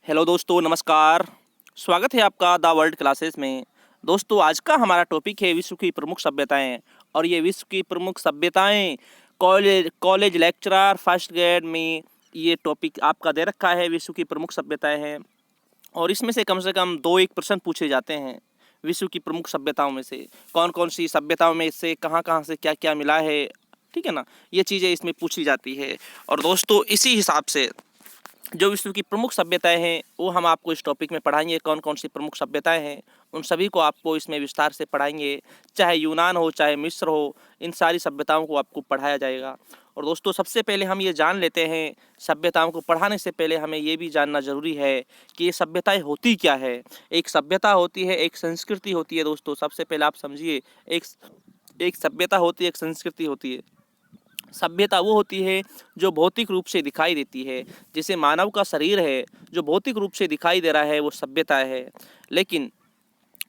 Hello दोस्तों, नमस्कार। स्वागत है आपका द वर्ल्ड क्लासेस में। दोस्तों, आज का हमारा टॉपिक है विश्व की प्रमुख सभ्यताएं। और ये विश्व की प्रमुख सभ्यताएं college college lecturer first grade में ये टॉपिक आपका दे रखा है। विश्व की प्रमुख सभ्यताएं हैं और इसमें से कम 2-1 प्रश्न पूछे जाते हैं। विश्व की प्रमुख सभ्यताओं में से कौन कौन सी सभ्यताओं में से कहाँ कहाँ से क्या क्या मिला है, ठीक है ना, ये चीज़ें इसमें पूछी जाती है। और दोस्तों, इसी हिसाब से जो विश्व की प्रमुख सभ्यताएं हैं वो हम आपको इस टॉपिक में पढ़ाएंगे। कौन कौन सी प्रमुख सभ्यताएं हैं उन सभी को आपको इसमें विस्तार से पढ़ाएंगे। चाहे यूनान हो, चाहे मिस्र हो, इन सारी सभ्यताओं को आपको पढ़ाया जाएगा। और दोस्तों, सबसे पहले हम ये जान लेते हैं, सभ्यताओं को पढ़ाने से पहले हमें ये भी जानना ज़रूरी है कि ये सभ्यताएं होती क्या है। एक सभ्यता होती है, एक संस्कृति होती है। दोस्तों, सबसे पहले आप समझिए, एक एक सभ्यता होती है, एक संस्कृति होती है। सभ्यता वो होती है जो भौतिक रूप से दिखाई देती है। जैसे मानव का शरीर है, जो भौतिक रूप से दिखाई दे रहा है वो सभ्यता है। लेकिन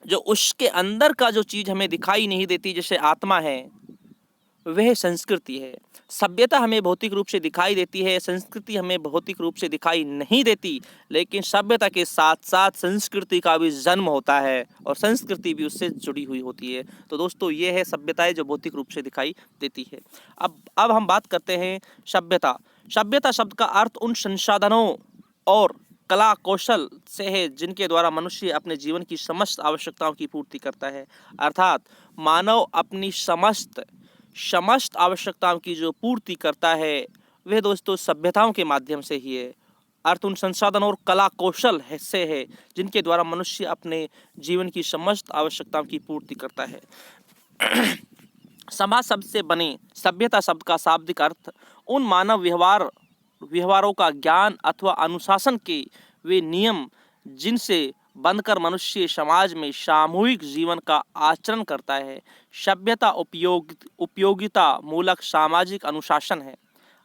जो उसके अंदर का जो चीज़ हमें दिखाई नहीं देती, जैसे आत्मा है, वह संस्कृति है। सभ्यता हमें भौतिक रूप से दिखाई देती है, संस्कृति हमें भौतिक रूप से दिखाई नहीं देती। लेकिन सभ्यता के साथ साथ संस्कृति का भी जन्म होता है और संस्कृति भी उससे जुड़ी हुई होती है। तो दोस्तों, ये है सभ्यताएं जो भौतिक रूप से दिखाई देती है। अब हम बात करते हैं सभ्यता। सभ्यता शब्द का अर्थ उन संसाधनों और कला कौशल से है जिनके द्वारा मनुष्य अपने जीवन की समस्त आवश्यकताओं की पूर्ति करता है। अर्थात मानव अपनी समस्त आवश्यकताओं की जो पूर्ति करता है वह दोस्तों सभ्यताओं के माध्यम से ही है। अर्थ उन संसाधन और कला कौशल से है जिनके द्वारा मनुष्य अपने जीवन की समस्त आवश्यकताओं की पूर्ति करता है। समाज शब्द से बने सभ्यता शब्द का शाब्दिक अर्थ उन मानव व्यवहारों का ज्ञान अथवा अनुशासन के वे नियम जिनसे बनकर मनुष्य समाज में सामूहिक जीवन का आचरण करता है। सभ्यता उपयोगिता मूलक सामाजिक अनुशासन है।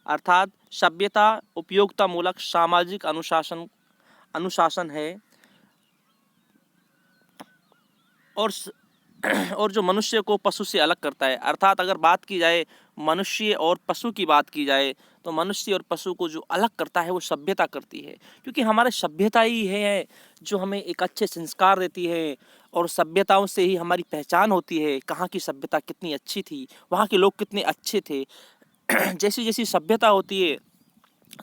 अर्थात सभ्यता उपयोगिता मूलक सामाजिक अनुशासन है और और जो मनुष्य को पशु से अलग करता है। अर्थात अगर बात की जाए मनुष्य और पशु की बात की जाए तो मनुष्य और पशु को जो अलग करता है वो सभ्यता करती है। क्योंकि हमारे सभ्यता ही है जो हमें एक अच्छे संस्कार देती है और सभ्यताओं से ही हमारी पहचान होती है। कहाँ की सभ्यता कितनी अच्छी थी, वहाँ के लोग कितने अच्छे थे। जैसी जैसी सभ्यता होती है,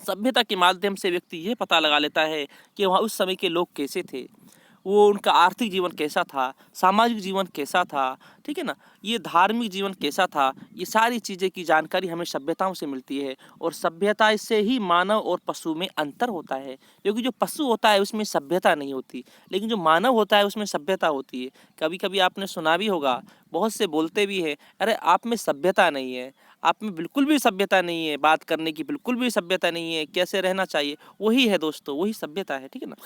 सभ्यता के माध्यम से व्यक्ति ये पता लगा लेता है कि वहाँ उस समय के लोग कैसे थे, वो उनका आर्थिक जीवन कैसा था, सामाजिक जीवन कैसा था, ठीक है ना, ये धार्मिक जीवन कैसा था। ये सारी चीज़ें की जानकारी हमें सभ्यताओं से मिलती है। और सभ्यता से ही मानव और पशु में अंतर होता है। क्योंकि जो पशु होता है उसमें सभ्यता नहीं होती, लेकिन जो मानव होता है उसमें सभ्यता होती है। कभी कभी आपने सुना भी होगा, बहुत से बोलते भी हैं, अरे आप में सभ्यता नहीं है, आप में बिल्कुल भी सभ्यता नहीं है, बात करने की बिल्कुल भी सभ्यता नहीं है, कैसे रहना चाहिए। वही है दोस्तों, वही सभ्यता है, ठीक है ना।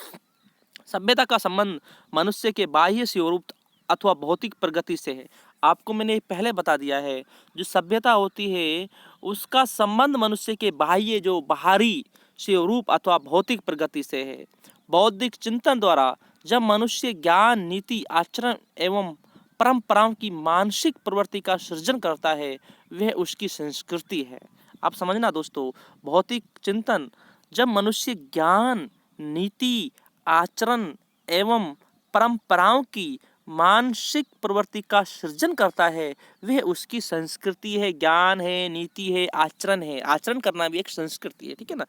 सभ्यता का संबंध मनुष्य के बाह्य स्वरूप अथवा भौतिक प्रगति से है। आपको मैंने पहले बता दिया है, जो सभ्यता होती है उसका संबंध मनुष्य के बाह्य जो बाहरी स्वरूप अथवा भौतिक प्रगति से है। बौद्धिक चिंतन द्वारा जब मनुष्य ज्ञान, नीति, आचरण एवं परंपराओं की मानसिक प्रवृत्ति का सृजन करता है, वह उसकी संस्कृति है। आप समझना दोस्तों, भौतिक चिंतन जब मनुष्य ज्ञान, नीति, आचरण एवं परंपराओं की मानसिक प्रवृत्ति का सृजन करता है, वह उसकी संस्कृति है। ज्ञान है, नीति है, आचरण है। आचरण करना भी एक संस्कृति है, ठीक है ना।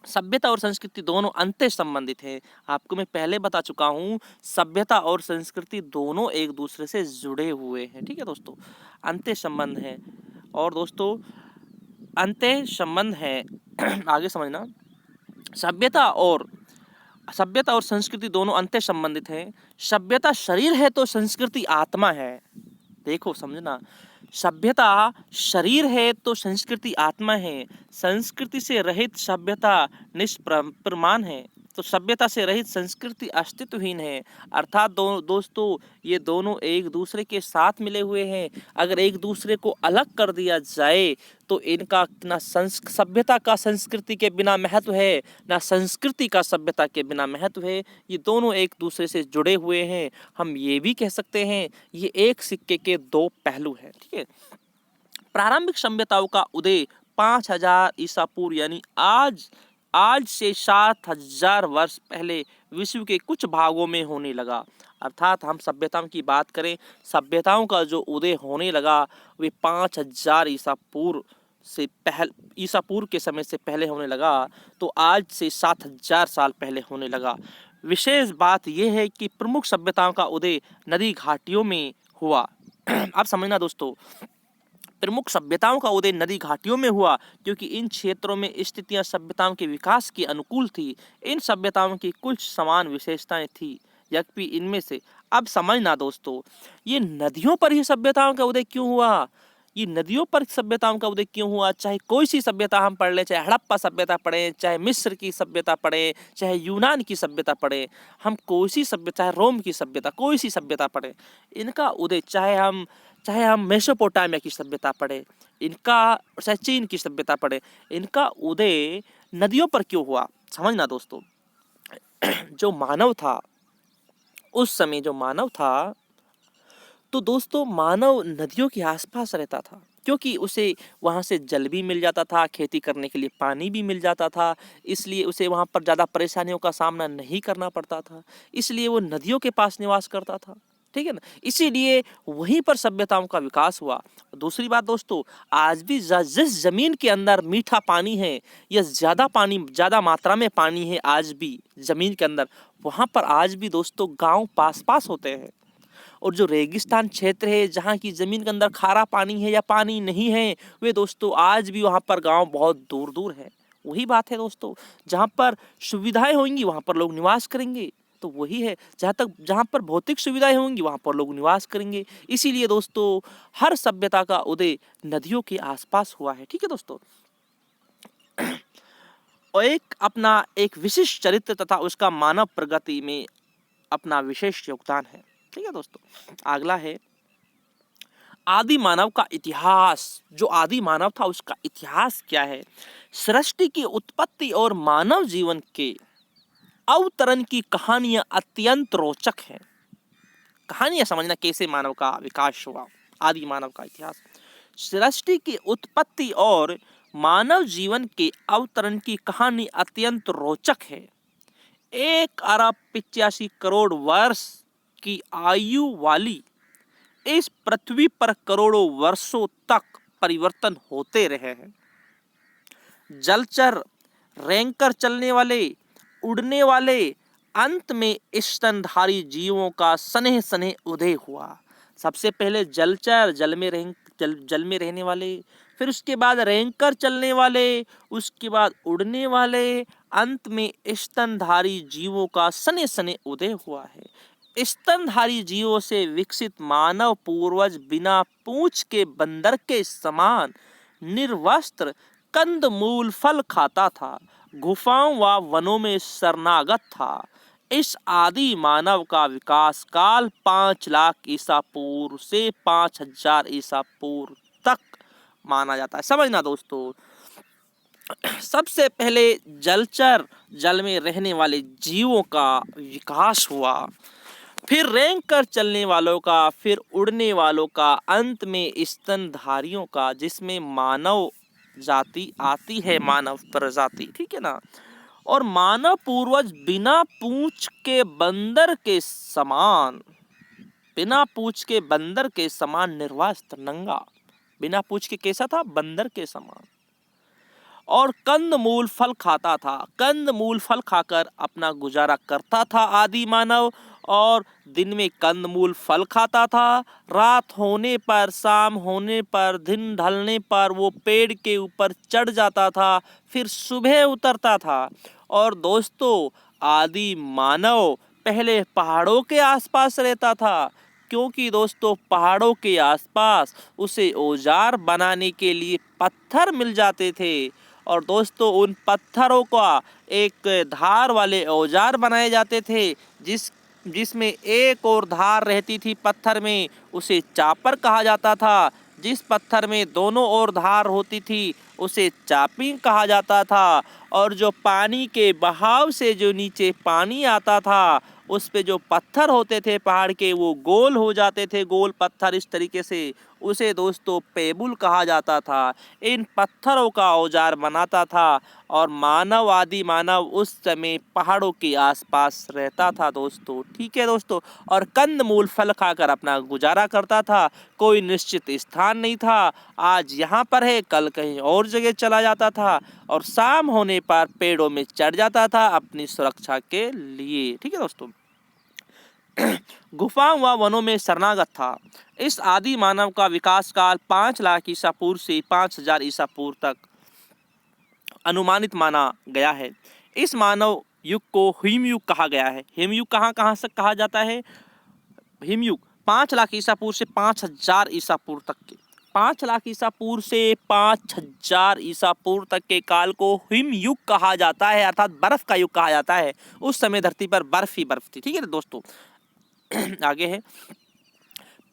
सभ्यता और संस्कृति दोनों अंतः संबंधित है। आपको मैं पहले बता चुका हूँ, सभ्यता और संस्कृति दोनों एक दूसरे से जुड़े हुए हैं, ठीक है दोस्तों, अंतः संबंध है। और दोस्तों, अंतः संबंध है आगे समझना। सभ्यता और संस्कृति दोनों अंतः संबंधित हैं। सभ्यता शरीर है तो संस्कृति आत्मा है। देखो समझना, सभ्यता शरीर है तो संस्कृति आत्मा है। संस्कृति से रहित सभ्यता निष्प्रमाण है, तो सभ्यता से रहित संस्कृति अस्तित्वहीन है। अर्थात दोस्तों, ये दोनों एक दूसरे के साथ मिले हुए हैं। अगर एक दूसरे को अलग कर दिया जाए तो इनका ना सभ्यता का संस्कृति के बिना महत्व है, ना संस्कृति का सभ्यता के बिना महत्व है। ये दोनों एक दूसरे से जुड़े हुए हैं। हम ये भी कह सकते हैं ये एक सिक्के के दो पहलू हैं, ठीक है। प्रारंभिक सभ्यताओं का उदय 5000 ईसा पूर्व यानी आज आज से 7000 वर्ष पहले विश्व के कुछ भागों में होने लगा। अर्थात हम सभ्यताओं की बात करें, सभ्यताओं का जो उदय होने लगा वे 5000 ईसा पूर्व के समय से पहले होने लगा, तो आज से 7000 साल पहले होने लगा। विशेष बात यह है कि प्रमुख सभ्यताओं का उदय नदी घाटियों में हुआ। आप समझना दोस्तों, प्रमुख सभ्यताओं का उदय नदी घाटियों में हुआ क्योंकि इन क्षेत्रों में स्थितियां सभ्यताओं के विकास के अनुकूल थी। इन सभ्यताओं की कुछ समान विशेषताएं थी, यद्यपि इनमें से, अब समझना दोस्तों, ये नदियों पर ही सभ्यताओं का उदय क्यों हुआ, ये नदियों पर सभ्यताओं का उदय क्यों हुआ। चाहे कोई सी सभ्यता हम पढ़ लें, चाहे हड़प्पा सभ्यता पढ़ें, चाहे मिस्र की सभ्यता पढ़ें, चाहे यूनान की सभ्यता पढ़ें, हम कोई सी सभ्यता, चाहे रोम की सभ्यता, कोई सी सभ्यता पढ़ें, इनका उदय, चाहे हम मेसोपोटामिया की सभ्यता पढ़े, इनका, चाहे चीन की सभ्यता पढ़े, इनका उदय नदियों पर क्यों हुआ। समझना दोस्तों, जो मानव था उस समय, जो मानव था, तो दोस्तों मानव नदियों के आसपास रहता था क्योंकि उसे वहाँ से जल भी मिल जाता था, खेती करने के लिए पानी भी मिल जाता था, इसलिए उसे वहाँ पर ज़्यादा परेशानियों का सामना नहीं करना पड़ता था, इसलिए वो नदियों के पास निवास करता था। ठीक है ना, इसीलिए वहीं पर सभ्यताओं का विकास हुआ। दूसरी बात दोस्तों, आज भी जिस जमीन के अंदर मीठा पानी है या ज़्यादा मात्रा में पानी है आज भी जमीन के अंदर, वहाँ पर आज भी दोस्तों गाँव पास पास होते हैं। और जो रेगिस्तान क्षेत्र है, जहाँ की ज़मीन के अंदर खारा पानी है या पानी नहीं है, वे दोस्तों आज भी वहाँ पर गांव बहुत दूर दूर है। वही बात है दोस्तों, जहाँ पर सुविधाएं होंगी वहाँ पर लोग निवास करेंगे, तो वही है, जहाँ पर भौतिक सुविधाएं होंगी वहाँ पर लोग निवास करेंगे। इसीलिए दोस्तों हर सभ्यता का उदय नदियों के आसपास हुआ है। ठीक है दोस्तों, और एक विशिष्ट चरित्र तथा उसका मानव प्रगति में अपना विशेष योगदान है। ठीक है दोस्तों, अगला है आदि मानव का इतिहास। जो आदि मानव था उसका इतिहास क्या है। सृष्टि की उत्पत्ति और मानव जीवन के अवतरण की कहानियां अत्यंत रोचक हैं। कहानियां समझना कैसे मानव का विकास हुआ, आदि मानव का इतिहास। सृष्टि की उत्पत्ति और मानव जीवन के अवतरण की कहानी अत्यंत रोचक है। 1 अरब 85 करोड़ वर्ष की आयु वाली इस पृथ्वी पर करोड़ों वर्षों तक परिवर्तन होते रहे हैं। जलचर, रेंगकर चलने वाले, उड़ने वाले, अंत में स्तनधारी जीवों का सनेह सनेह उदय हुआ। सबसे पहले जलचर, जल में रहने वाले, फिर उसके बाद रेंगकर चलने वाले, उसके बाद उड़ने वाले, अंत में स्तनधारी जीवों का सने सने उदय हुआ है। स्तनधारी जीवों से विकसित मानव पूर्वज बिना पूंछ के बंदर के समान निर्वस्त्र कंद मूल फल खाता था, गुफाओं व वनों में शरणागत था। इस आदि मानव का विकास काल 5 लाख ईसा पूर्व से 5000 ईसा पूर्व तक माना जाता है। समझना दोस्तों, सबसे पहले जलचर, जल में रहने वाले जीवों का विकास हुआ, फिर रेंग कर चलने वालों का, फिर उड़ने वालों का, अंत में स्तनधारियों का, जिसमें मानव जाति आती है, मानव प्रजाति। ठीक है ना, और मानव पूर्वज बिना पूंछ के बंदर के समान, बिना पूंछ के बंदर के समान निर्वस्त्र, नंगा, बिना पूंछ के कैसा था, बंदर के समान, और कंद मूल फल खाता था। कंद मूल फल खाकर अपना गुजारा करता था आदि मानव, और दिन में कंद मूल फल खाता था। रात होने पर, शाम होने पर, दिन ढलने पर वो पेड़ के ऊपर चढ़ जाता था, फिर सुबह उतरता था। और दोस्तों आदि मानव पहले पहाड़ों के आसपास रहता था, क्योंकि दोस्तों पहाड़ों के आसपास उसे औजार बनाने के लिए पत्थर मिल जाते थे, और दोस्तों उन पत्थरों का एक धार वाले औजार बनाए जाते थे, जिसमें एक और धार रहती थी पत्थर में, उसे चापर कहा जाता था। जिस पत्थर में दोनों ओर धार होती थी उसे चापिंग कहा जाता था। और जो पानी के बहाव से जो नीचे पानी आता था, उस पे जो पत्थर होते थे पहाड़ के, वो गोल हो जाते थे, गोल पत्थर इस तरीके से, उसे दोस्तों पेबुल कहा जाता था। इन पत्थरों का औजार बनाता था और मानव आदि मानव उस समय पहाड़ों के आसपास रहता था दोस्तों। ठीक है दोस्तों, और कंद मूल फल खाकर अपना गुजारा करता था। कोई निश्चित स्थान नहीं था, आज यहाँ पर है कल कहीं और जगह चला जाता था और शाम होने पर पेड़ों में चढ़ जाता था अपनी सुरक्षा के लिए। ठीक है दोस्तों, गुफाओं व वनों में शरणागत था। इस आदि मानव का विकास काल 5 लाख ईसा पूर्व से 5000 ईसा पूर्व तक अनुमानित माना गया है। इस मानव युग को हिमयुग कहा गया है। हिमयुग कहाँ कहाँ से कहा जाता है? हिमयुग 5 लाख ईसा पूर्व से 5000 ईसा पूर्व तक के 5 लाख ईसा पूर्व से 5000 ईसा पूर्व तक के काल को हिमयुग कहा जाता है, अर्थात बर्फ का युग कहा जाता है। उस समय धरती पर बर्फ ही बर्फ थी। ठीक है दोस्तों, आगे है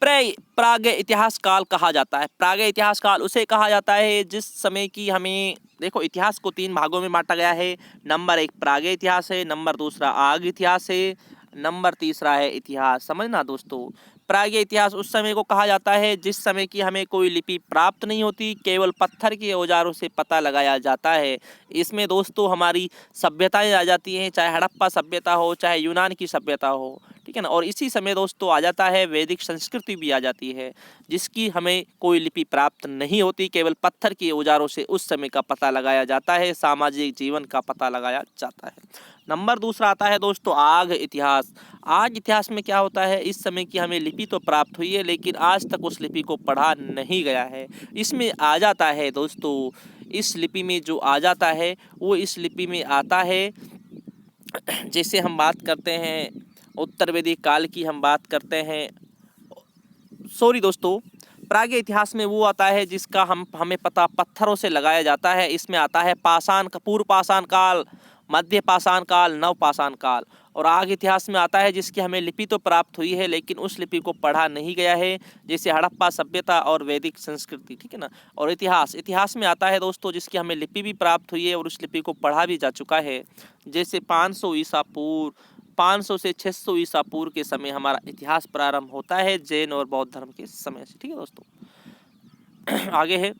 प्राग इतिहास काल कहा जाता है। प्राग इतिहास काल उसे कहा जाता है जिस समय की हमें देखो इतिहास को 3 भागों में बांटा गया है। नंबर 1 प्राग इतिहास है, नंबर 2 आग इतिहास है, नंबर 3 है इतिहास। समझना दोस्तों, प्राग इतिहास उस समय को कहा जाता है जिस समय की हमें कोई लिपि प्राप्त नहीं होती, केवल पत्थर के औजारों से पता लगाया जाता है। इसमें दोस्तों हमारी सभ्यताएं आ जाती हैं, चाहे हड़प्पा सभ्यता हो चाहे यूनान की सभ्यता हो। ठीक है ना, और इसी समय दोस्तों आ जाता है वैदिक संस्कृति भी आ जाती है, जिसकी हमें कोई लिपि प्राप्त नहीं होती, केवल पत्थर के औजारों से उस समय का पता लगाया जाता है, सामाजिक जीवन का पता लगाया जाता है। नंबर 2 आता है दोस्तों आग इतिहास। आग इतिहास में क्या होता है? इस समय की हमें लिपि तो प्राप्त हुई है लेकिन आज तक उस लिपि को पढ़ा नहीं गया है। इसमें आ जाता है दोस्तों, इस लिपि में जो आ जाता है वो इस लिपि में आता है, जैसे हम बात करते हैं उत्तर वैदिक काल की, हम बात करते हैं सॉरी दोस्तों, प्राग इतिहास में वो आता है जिसका हमें पता पत्थरों से लगाया जाता है। इसमें आता है पाषाण पूर्व पाषाण काल, मध्य पाषाण काल, नव पाषाण काल। और आग इतिहास में आता है जिसकी हमें लिपि तो प्राप्त हुई है लेकिन उस लिपि को पढ़ा नहीं गया है, जैसे हड़प्पा सभ्यता और वैदिक संस्कृति। ठीक है ना, और इतिहास में आता है दोस्तों जिसकी हमें लिपि भी प्राप्त हुई है और उस लिपि को पढ़ा भी जा चुका है, जैसे 500 ईसा पूर्व, 500 से 600 ईसा पूर्व के समय हमारा इतिहास प्रारंभ होता है जैन और बौद्ध धर्म के समय से। ठीक है दोस्तों, आगे है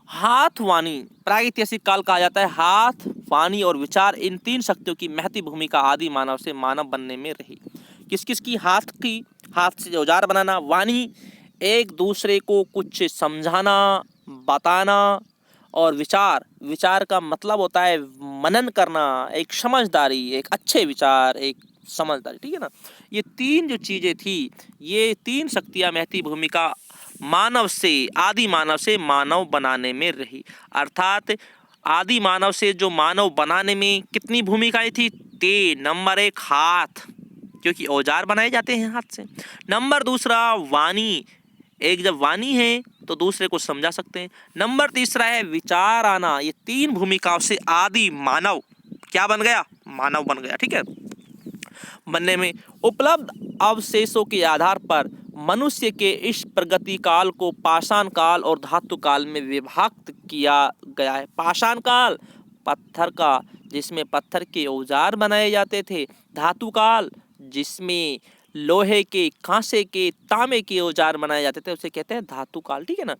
हाथ वाणी। प्रागैतिहासिक काल कहा जाता है। हाथ, वाणी और विचार, इन 3 शक्तियों की महती भूमिका आदि मानव से मानव बनने में रही। किस किस की? हाथ से औजार बनाना, वाणी एक दूसरे को कुछ समझाना बताना, और विचार का मतलब होता है मनन करना, एक समझदारी, एक अच्छे विचार, एक समझदारी। ठीक है ना, ये 3 जो चीजें थी, ये 3 शक्तियां महती भूमिका आदि मानव से मानव बनाने में रही। अर्थात आदि मानव से जो मानव बनाने में कितनी भूमिकाएं थी? 3। नंबर 1 हाथ, क्योंकि औजार बनाए जाते हैं हाथ से। नंबर 2 वाणी, एक जब वाणी है तो दूसरे को समझा सकते हैं। नंबर 3 है विचार आना। ये 3 भूमिकाओं से आदि मानव क्या बन गया? मानव बन गया। ठीक है, बनने में उपलब्ध अवशेषों के आधार पर मनुष्य के इस प्रगति काल को पाषाण काल और धातु काल में विभक्त किया गया है। पाषाण काल पत्थर का, जिसमें पत्थर के औजार बनाए जाते थे। धातु काल जिसमें लोहे के, कांसे के, तांबे के औजार बनाए जाते थे, उसे कहते हैं धातु काल। ठीक है ना,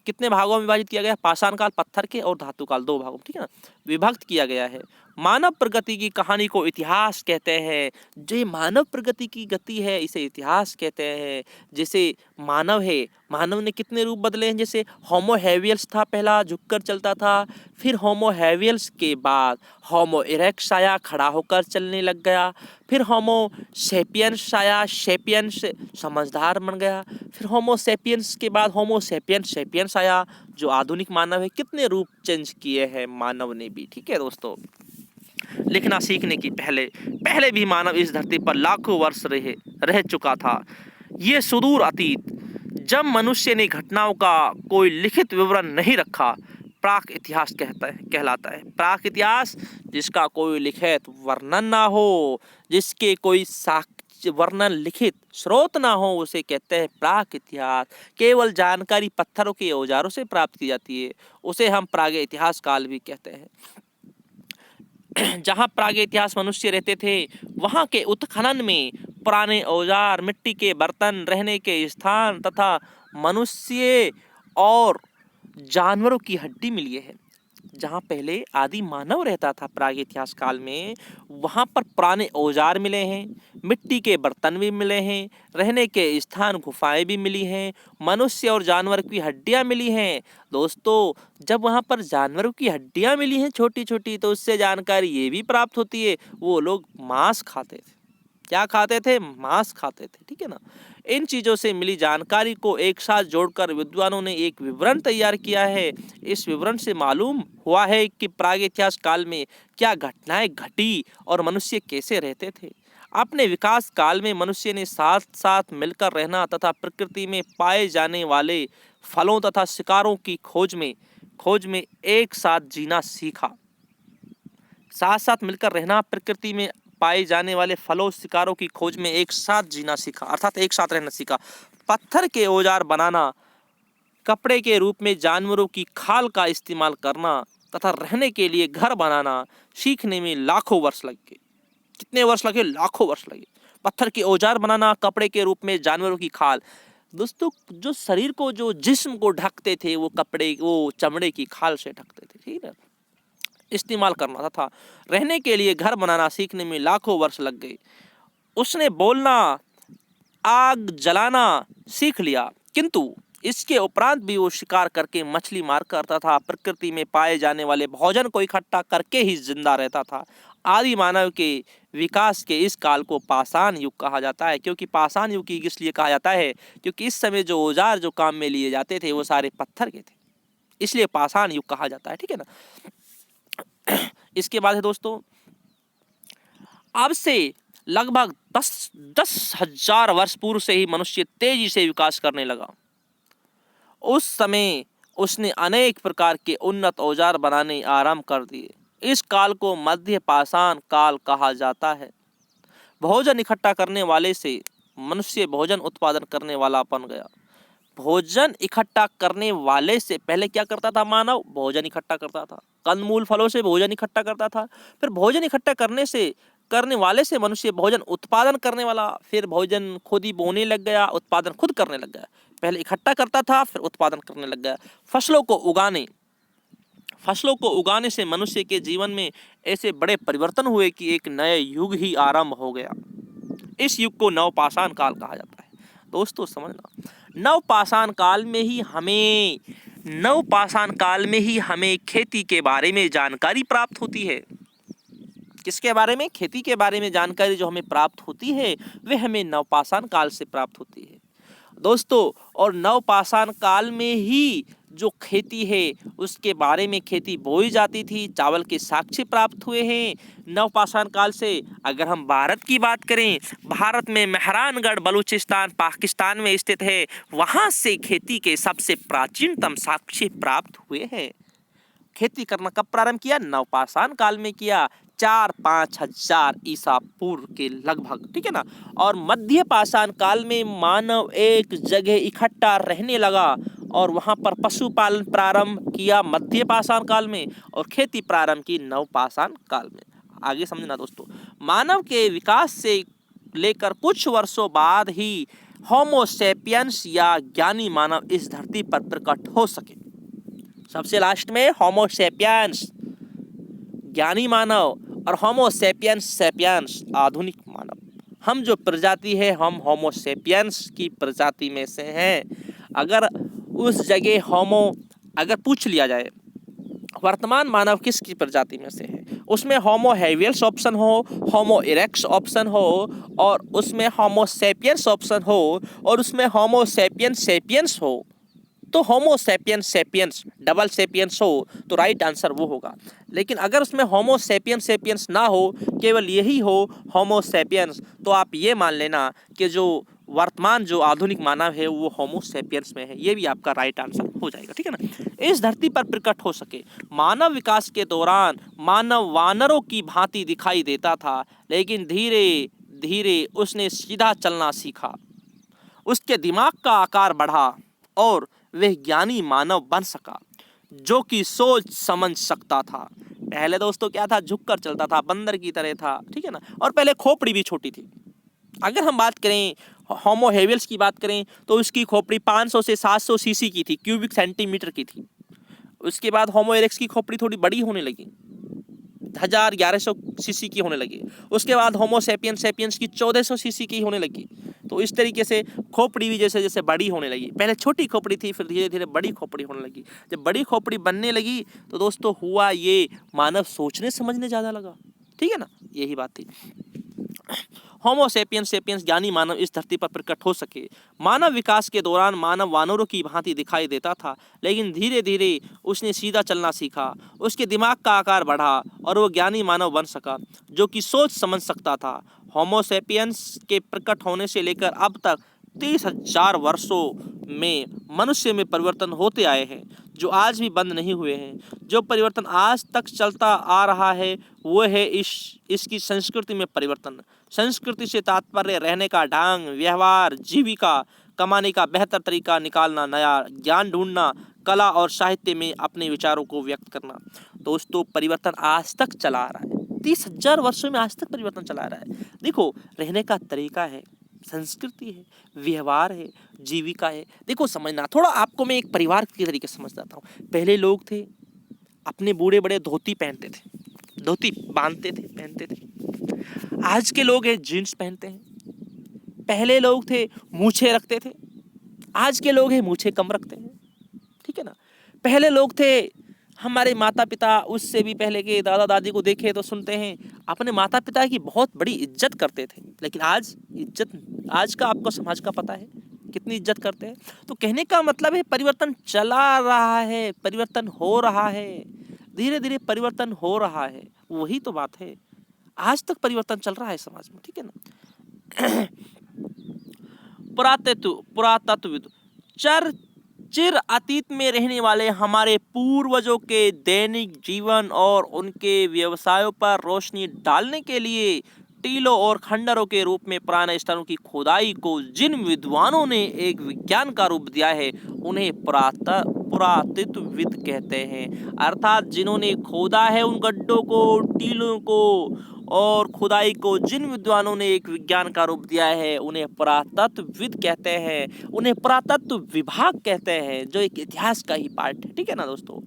कितने भागों में विभाजित किया गया? पाषाण काल पत्थर के और धातु काल 2 भागों में, ठीक है ना, विभक्त किया गया है। मानव प्रगति की कहानी को इतिहास कहते हैं। जो मानव प्रगति की गति है इसे इतिहास कहते हैं। जैसे मानव है, मानव ने कितने रूप बदले हैं, जैसे होमो हैवियल्स था पहला, झुककर चलता था, फिर होमो हैवियल्स के बाद होमो इरेक्टस आया, खड़ा होकर चलने लग गया, फिर होमो सेपियंस आया, सेपियंस समझदार बन गया, फिर होमो सेपियंस के बाद होमो सेपियंस आया जो आधुनिक मानव है। कितने रूप चेंज किए हैं मानव ने भी। ठीक है दोस्तों, लिखना सीखने की पहले भी मानव इस धरती पर लाखों वर्ष रह चुका था। ये सुदूर अतीत जब मनुष्य ने घटनाओं का कोई लिखित विवरण नहीं रखा, प्राक इतिहास कहलाता है। प्राक इतिहास जिसका कोई लिखित वर्णन ना हो, जिसके कोई वर्णन लिखित स्रोत ना हो, उसे कहते हैं प्राक इतिहास। केवल जानकारी पत्थरों के औजारों से प्राप्त की जाती है, उसे हम प्राग इतिहास काल भी कहते हैं। जहाँ प्राग इतिहास मनुष्य रहते थे वहाँ के उत्खनन में पुराने औजार, मिट्टी के बर्तन, रहने के स्थान तथा मनुष्य और जानवरों की हड्डी मिली है। जहाँ पहले आदि मानव रहता था प्राग इतिहास काल में, वहाँ पर पुराने औजार मिले हैं, मिट्टी के बर्तन भी मिले हैं, रहने के स्थान गुफाएं भी मिली हैं, मनुष्य और जानवर की हड्डियाँ मिली हैं। दोस्तों, जब वहाँ पर जानवरों की हड्डियाँ मिली हैं छोटी छोटी, तो उससे जानकारी ये भी प्राप्त होती है वो लोग मांस खाते थे। क्या खाते थे? मांस खाते थे, ठीक है ना। इन चीज़ों से मिली जानकारी को एक साथ जोड़कर विद्वानों ने एक विवरण तैयार किया है। इस विवरण से मालूम हुआ है कि प्राग इतिहास काल में क्या घटनाएं घटी और मनुष्य कैसे रहते थे। अपने विकास काल में मनुष्य ने साथ साथ मिलकर रहना तथा प्रकृति में पाए जाने वाले फलों तथा शिकारों की खोज में एक साथ जीना सीखा। साथ साथ मिलकर रहना, प्रकृति में पाए जाने वाले फलों शिकारों की खोज में एक साथ जीना सीखा, अर्थात एक साथ रहना सीखा। पत्थर के औजार बनाना, कपड़े के रूप में जानवरों की खाल का इस्तेमाल करना तथा रहने के लिए घर बनाना सीखने में लाखों वर्ष लग गए। कितने वर्ष लगे? लाखों वर्ष लगे। पत्थर के औजार बनाना, कपड़े के रूप में जानवरों की खाल। दोस्तों, जो शरीर को, जो जिस्म को ढकते थे वो कपड़े, वो चमड़े की खाल से ढकते थे, ठीक है। इस्तेमाल करना था। रहने के लिए घर बनाना सीखने में लाखों वर्ष लग गए। उसने बोलना, आग जलाना सीख लिया, किंतु इसके उपरांत भी वो शिकार करके मछली मार करता था। प्रकृति में पाए जाने वाले भोजन को इकट्ठा करके ही जिंदा रहता था। आदि मानव के विकास के इस काल को पाषाण युग कहा जाता है। क्योंकि पाषाण युग इसलिए कहा जाता है क्योंकि इस समय जो औजार जो काम में लिए जाते थे वो सारे पत्थर के थे, इसलिए पाषाण युग कहा जाता है, ठीक है ना। इसके बाद है दोस्तों, अब से लगभग 10,000 वर्ष पूर्व से ही मनुष्य तेजी से विकास करने लगा। उस समय उसने अनेक प्रकार के उन्नत औजार बनाने आरंभ कर दिए। इस काल को मध्य पाषाण काल कहा जाता है। भोजन इकट्ठा करने वाले से मनुष्य भोजन उत्पादन करने वाला बन गया। भोजन इकट्ठा करने वाले से पहले क्या करता था मानव? भोजन इकट्ठा करता था, कंदमूल फलों से भोजन इकट्ठा करता था। फिर भोजन इकट्ठा करने वाले से मनुष्य भोजन उत्पादन करने वाला, फिर भोजन खुद ही बोने लग गया, उत्पादन खुद करने लग गया। पहले इकट्ठा करता था, फिर उत्पादन करने लग गया। फसलों को उगाने से मनुष्य के जीवन में ऐसे बड़े परिवर्तन हुए कि एक नए युग ही आरंभ हो गया। इस युग को नवपाषाण काल कहा जाता है। दोस्तों समझना, नवपाषाण काल में ही हमें खेती के बारे में जानकारी प्राप्त होती है। किसके बारे में? खेती के बारे में जानकारी जो हमें प्राप्त होती है वह हमें नवपाषाण काल से प्राप्त होती है दोस्तों। और नवपाषाण काल में ही जो खेती है उसके बारे में खेती बोई जाती थी, चावल के साक्ष्य प्राप्त हुए हैं नवपाषाण काल से। अगर हम भारत की बात करें, भारत में मेहरानगढ़ बलूचिस्तान पाकिस्तान में स्थित है, वहाँ से खेती के सबसे प्राचीनतम साक्ष्य प्राप्त हुए हैं। खेती करना कब प्रारंभ किया? नवपाषाण काल में किया, 4-5 हजार ईसा पूर्व के लगभग, ठीक है ना। और मध्य पाषाण काल में मानव एक जगह इकट्ठा रहने लगा और वहां पर पशुपालन प्रारंभ किया मध्य पाषाण काल में, और खेती प्रारंभ की नवपाषाण काल में। आगे समझना दोस्तों, मानव के विकास से लेकर कुछ वर्षों बाद ही होमो सेपियंस या ज्ञानी मानव इस धरती पर प्रकट हो सके। सबसे लास्ट में होमो सेपियंस ज्ञानी मानव और होमो सेपियंस सेपियंस आधुनिक मानव। हम जो प्रजाति है हम होमो सेपियंस की प्रजाति में से हैं। अगर उस जगह अगर पूछ लिया जाए वर्तमान मानव किसकी प्रजाति में से है, उसमें होमो हेवियल्स ऑप्शन हो, होमो इरेक्ट्स ऑप्शन हो, और उसमें होमो सेपियंस ऑप्शन हो, और उसमें होमो सेपियंस सेपियंस हो, तो होमो सेपियंस सेपियंस डबल सेपियंस हो तो राइट आंसर वो होगा। लेकिन अगर उसमें होमो सेपियंस सेपियंस ना हो, केवल यही हो होमो सेपियंस, तो आप ये मान लेना कि जो वर्तमान जो आधुनिक मानव है वो होमो सेपियंस में है। ये भी आपका राइट आंसर हो जाएगा, ठीक है ना। इस धरती पर प्रकट हो सके। मानव विकास के दौरान मानव वानरों की भांति दिखाई देता था, लेकिन धीरे धीरे उसने सीधा चलना सीखा, उसके दिमाग का आकार बढ़ा और वह ज्ञानी मानव बन सका जो कि सोच समझ सकता था। पहले दोस्तों क्या था? झुककर चलता था, बंदर की तरह था, ठीक है ना। और पहले खोपड़ी भी छोटी थी। अगर हम बात करें होमो हेवियल्स की बात करें तो उसकी खोपड़ी 500 से 700 सीसी की थी, क्यूबिक सेंटीमीटर की थी। उसके बाद होमो इरेक्टस की खोपड़ी थोड़ी बड़ी होने लगी, 1100 सीसी की होने लगी। उसके बाद होमो सेपियंस की 1400 सीसी की होने लगी। तो इस तरीके से खोपड़ी भी जैसे जैसे बड़ी होने लगी, पहले छोटी खोपड़ी थी, फिर धीरे धीरे बड़ी खोपड़ी होने लगी। जब बड़ी खोपड़ी बनने लगी तो दोस्तों हुआ ये, मानव सोचने समझने ज़्यादा लगा, ठीक है ना, यही बात थी। होमो सेपियंस ज्ञानी मानव इस धरती पर प्रकट हो सके। मानव विकास के दौरान मानव वानरों की भांति दिखाई देता था, लेकिन धीरे धीरे उसने सीधा चलना सीखा, उसके दिमाग का आकार बढ़ा और वो ज्ञानी मानव बन सका जो कि सोच समझ सकता था। होमो सेपियंस के प्रकट होने से लेकर अब तक 30,000 वर्षों में मनुष्य में परिवर्तन होते आए हैं जो आज भी बंद नहीं हुए हैं। जो परिवर्तन आज तक चलता आ रहा है वो है इसकी संस्कृति में परिवर्तन। संस्कृति से तात्पर्य रहने का ढंग, व्यवहार, जीविका, कमाने का बेहतर तरीका निकालना, नया ज्ञान ढूंढना, कला और साहित्य में अपने विचारों को व्यक्त करना। दोस्तों परिवर्तन आज तक चला आ रहा है, 30,000 वर्षों में आज तक परिवर्तन चला आ रहा है। देखो रहने का तरीका है, संस्कृति है, व्यवहार है, जीविका है। देखो समझना थोड़ा, आपको मैं एक परिवार के तरीके से समझाता हूँ। पहले लोग थे अपने बूढ़े बड़े धोती पहनते थे, धोती बांधते थे, पहनते थे। आज के लोग हैं जीन्स पहनते हैं। पहले लोग थे मूछें रखते थे, आज के लोग हैं मूछें कम रखते हैं, ठीक है ना। पहले लोग थे, हमारे माता पिता, उससे भी पहले के दादा दादी को देखे तो सुनते हैं अपने माता पिता की बहुत बड़ी इज्जत करते थे, लेकिन आज इज्जत, आज का आपको समाज का पता है कितनी इज्जत करते हैं। तो कहने का मतलब है परिवर्तन चला रहा है, परिवर्तन हो रहा है, धीरे धीरे परिवर्तन हो रहा है, वही तो बात है। आज तक परिवर्तन चल रहा है समाज में, ठीक है ना। पुरातत्वविद चिर अतीत में रहने वाले हमारे पूर्वजों के दैनिक जीवन और उनके व्यवसायों पर रोशनी डालने के लिए टीलों और खंडरों के रूप में पुराने स्थलों की खुदाई को जिन विद्वानों ने एक विज्ञान का रूप दिया है उन्हें पुरातत्वविद कहते हैं। अर्थात जिन्होंने खोदा है उन गड्ढों को, टीलों को और खुदाई को जिन विद्वानों ने एक विज्ञान का रूप दिया है उन्हें पुरातत्वविद कहते हैं, उन्हें पुरातत्व विभाग कहते हैं, जो एक इतिहास का ही पार्ट है, ठीक है ना दोस्तों।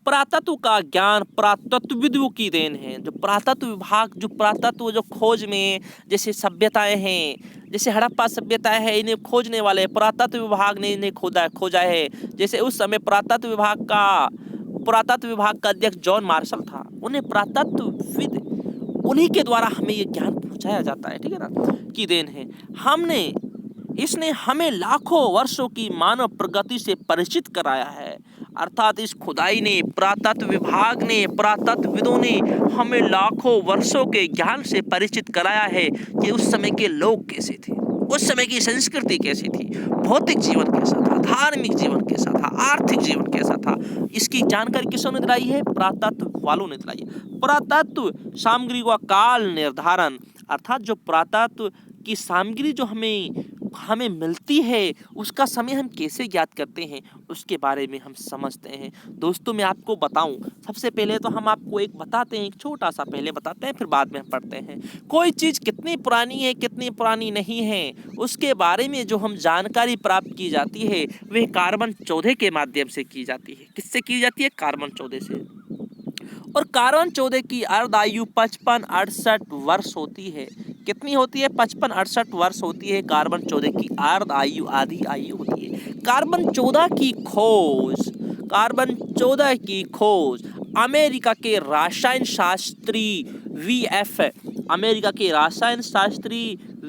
पुरातत्व का ज्ञान पुरातत्वविदों की देन है। जो पुरातत्व विभाग, जो पुरातत्व जो खोज में, जैसे सभ्यताएं हैं, जैसे हड़प्पा सभ्यताएं हैं, इन्हें खोजने वाले पुरातत्व विभाग ने इन्हें खोजा है। जैसे उस समय पुरातत्व विभाग का अध्यक्ष जॉन मार्शल था, उन्हें पुरातत्वविद, उन्हीं के द्वारा हमें ये ज्ञान पहुंचाया जाता है, ठीक है ना, की देन है। इसने हमें लाखों वर्षों की मानव प्रगति से परिचित कराया है। अर्थात इस खुदाई ने, पुरातत्व विभाग ने, पुरातत्वविदों ने हमें लाखों वर्षों के ज्ञान से परिचित कराया है कि उस समय के लोग कैसे थे, उस समय की संस्कृति कैसी थी, भौतिक जीवन कैसा था, धार्मिक जीवन कैसा था, आर्थिक जीवन कैसा था। इसकी जानकारी किसने दिलाई है? पुरातत्व वालों ने दिलाई है। पुरातत्व सामग्री का काल निर्धारण, अर्थात जो पुरातत्व की सामग्री जो हमें मिलती है उसका समय हम कैसे ज्ञात करते हैं उसके बारे में हम समझते हैं। दोस्तों मैं आपको बताऊं, सबसे पहले तो हम आपको एक बताते हैं, एक छोटा सा पहले बताते हैं, फिर बाद में हम पढ़ते हैं। कोई चीज़ कितनी पुरानी है, कितनी पुरानी नहीं है, उसके बारे में जो हम जानकारी प्राप्त की जाती है वह कार्बन 14 के माध्यम से की जाती है। किससे की जाती है? कार्बन 14 से। और कार्बन 14 की अर्ध आयु 55-68 वर्ष होती है। कितनी होती है? 55-68 वर्ष होती है कार्बन 14 की अर्ध आयु, आधी आयु होती है। कार्बन 14 की खोज अमेरिका के रसायन शास्त्री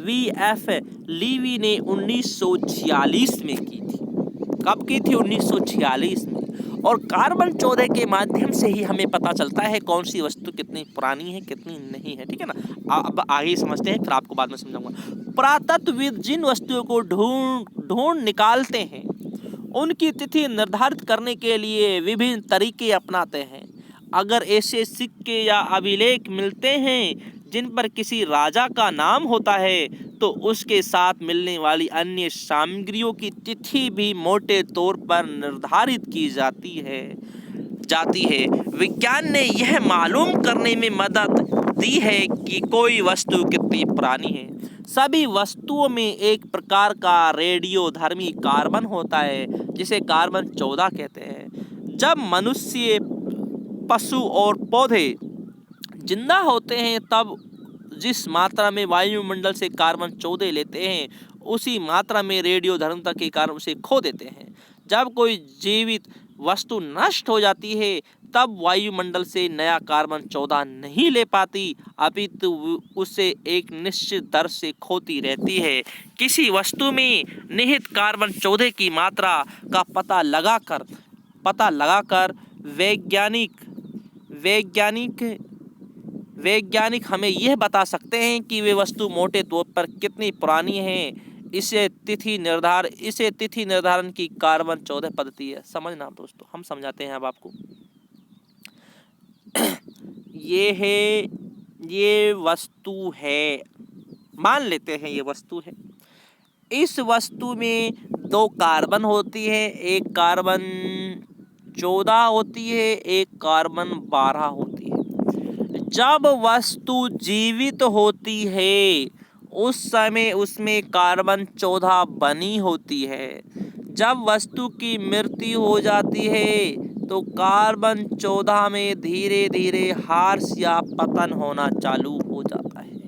वी.एफ. लीवी ने 1946 में की थी। कब की थी? 1946 में। और कार्बन 14 के माध्यम से ही हमें पता चलता है कौन सी वस्तु कितनी पुरानी है, कितनी नहीं है, ठीक है ना। अब आगे समझते हैं, फिर आपको बाद में समझाऊंगा। पुरातत्वविद जिन वस्तुओं को ढूंढ निकालते हैं उनकी तिथि निर्धारित करने के लिए विभिन्न तरीके अपनाते हैं। अगर ऐसे सिक्के या अभिलेख मिलते हैं जिन पर किसी राजा का नाम होता है तो उसके साथ मिलने वाली अन्य सामग्रियों की तिथि भी मोटे तौर पर निर्धारित की जाती है। विज्ञान ने यह मालूम करने में मदद दी है कि कोई वस्तु कितनी पुरानी है। सभी वस्तुओं में एक प्रकार का रेडियोधर्मी कार्बन होता है जिसे कार्बन 14 कहते हैं। जब मनुष्य, पशु और पौधे जिंदा होते हैं तब जिस मात्रा में वायुमंडल से कार्बन 14 लेते हैं उसी मात्रा में रेडियोधर्मिता के कारण उसे खो देते हैं। जब कोई जीवित वस्तु नष्ट हो जाती है तब वायुमंडल से नया कार्बन 14 नहीं ले पाती, अपितु उसे एक निश्चित दर से खोती रहती है। किसी वस्तु में निहित कार्बन 14 की मात्रा का पता लगाकर वैज्ञानिक हमें यह बता सकते हैं कि वे वस्तु मोटे तौर पर कितनी पुरानी है। इसे तिथि निर्धारण की कार्बन 14 पद्धति है। समझना दोस्तों, हम समझाते हैं अब आपको। ये वस्तु है, मान लेते हैं ये वस्तु है। इस वस्तु में 2 कार्बन होती है, एक कार्बन 14 होती है, एक कार्बन 12 होती है। जब वस्तु जीवित होती है उस समय उसमें कार्बन 14 बनी होती है। जब वस्तु की मृत्यु हो जाती है तो कार्बन 14 में धीरे धीरे ह्रास या पतन होना चालू हो जाता है।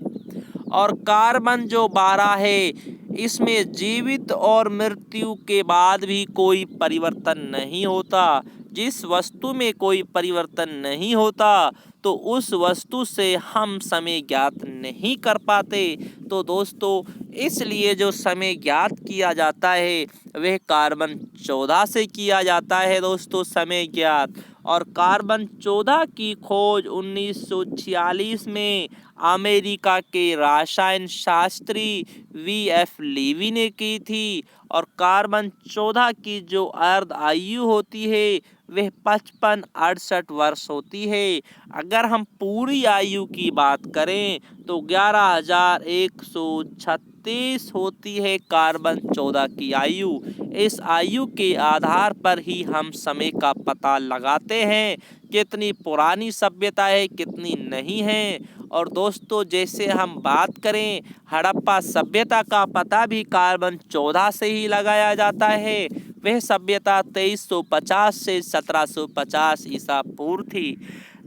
और कार्बन जो 12 है इसमें जीवित और मृत्यु के बाद भी कोई परिवर्तन नहीं होता। जिस वस्तु में कोई परिवर्तन नहीं होता तो उस वस्तु से हम समय ज्ञात नहीं कर पाते। तो दोस्तों इसलिए जो समय ज्ञात किया जाता है वह कार्बन 14 से किया जाता है दोस्तों, समय ज्ञात। और कार्बन 14 की खोज 1946 में अमेरिका के रसायन शास्त्री V.F. लीवी ने की थी। और कार्बन 14 की जो अर्ध आयु होती है वह 55-68 वर्ष होती है। अगर हम पूरी आयु की बात करें तो 11,136 होती है कार्बन 14 की आयु। इस आयु के आधार पर ही हम समय का पता लगाते हैं कितनी पुरानी सभ्यता है कितनी नहीं है। और दोस्तों जैसे हम बात करें हड़प्पा सभ्यता का पता भी कार्बन 14 से ही लगाया जाता है। वह सभ्यता 2350 से 1750 ईसा पूर्व थी।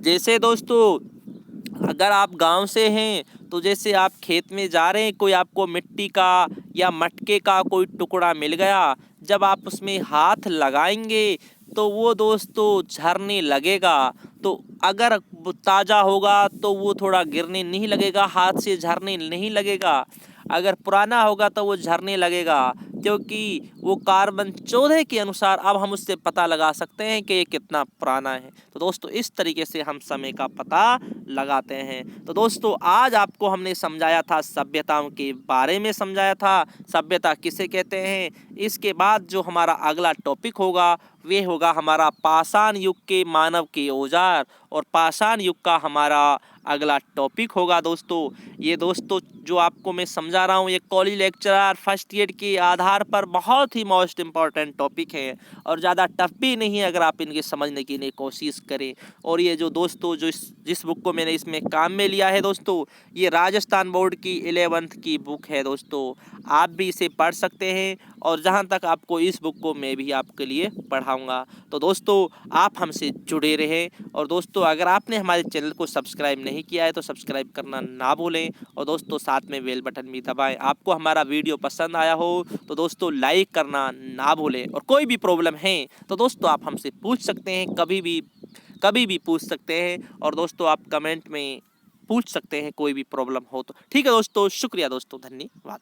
जैसे दोस्तों अगर आप गांव से हैं तो जैसे आप खेत में जा रहे हैं, कोई आपको मिट्टी का या मटके का कोई टुकड़ा मिल गया, जब आप उसमें हाथ लगाएंगे तो वो दोस्तों झरने लगेगा। तो अगर ताज़ा होगा तो वो थोड़ा गिरने नहीं लगेगा, हाथ से झरने नहीं लगेगा। अगर पुराना होगा तो वो झरने लगेगा, क्योंकि वो कार्बन 14 के अनुसार अब हम उससे पता लगा सकते हैं कि ये कितना पुराना है। तो दोस्तों इस तरीके से हम समय का पता लगाते हैं। तो दोस्तों आज आपको हमने समझाया था, सभ्यताओं के बारे में समझाया था, सभ्यता किसे कहते हैं। इसके बाद जो हमारा अगला टॉपिक होगा वह होगा हमारा पाषाण युग के मानव के औजार, और पाषाण युग का हमारा अगला टॉपिक होगा दोस्तों। ये दोस्तों जो आपको मैं समझा रहा हूँ ये कॉलेज लेक्चरर फर्स्ट ईयर के आधार पर बहुत ही मोस्ट इम्पॉर्टेंट टॉपिक है और ज़्यादा टफ भी नहीं है अगर आप इनके समझने की लिए कोशिश करें। और ये जो दोस्तों जो जिस बुक को मैंने इसमें काम में लिया है दोस्तों, ये राजस्थान बोर्ड की 11th की बुक है दोस्तों। आप भी इसे पढ़ सकते हैं और जहाँ तक आपको इस बुक को मैं भी आपके लिए पढ़ाऊँगा। तो दोस्तों आप हमसे जुड़े रहें। और दोस्तों अगर आपने हमारे चैनल को सब्सक्राइब नहीं किया है तो सब्सक्राइब करना ना भूलें, और दोस्तों साथ में बेल बटन भी दबाएं। आपको हमारा वीडियो पसंद आया हो तो दोस्तों लाइक करना ना भूलें। और कोई भी प्रॉब्लम है तो दोस्तों आप हमसे पूछ सकते हैं, कभी भी पूछ सकते हैं। और दोस्तों आप कमेंट में पूछ सकते हैं कोई भी प्रॉब्लम हो तो। ठीक है दोस्तों, शुक्रिया दोस्तों, धन्यवाद।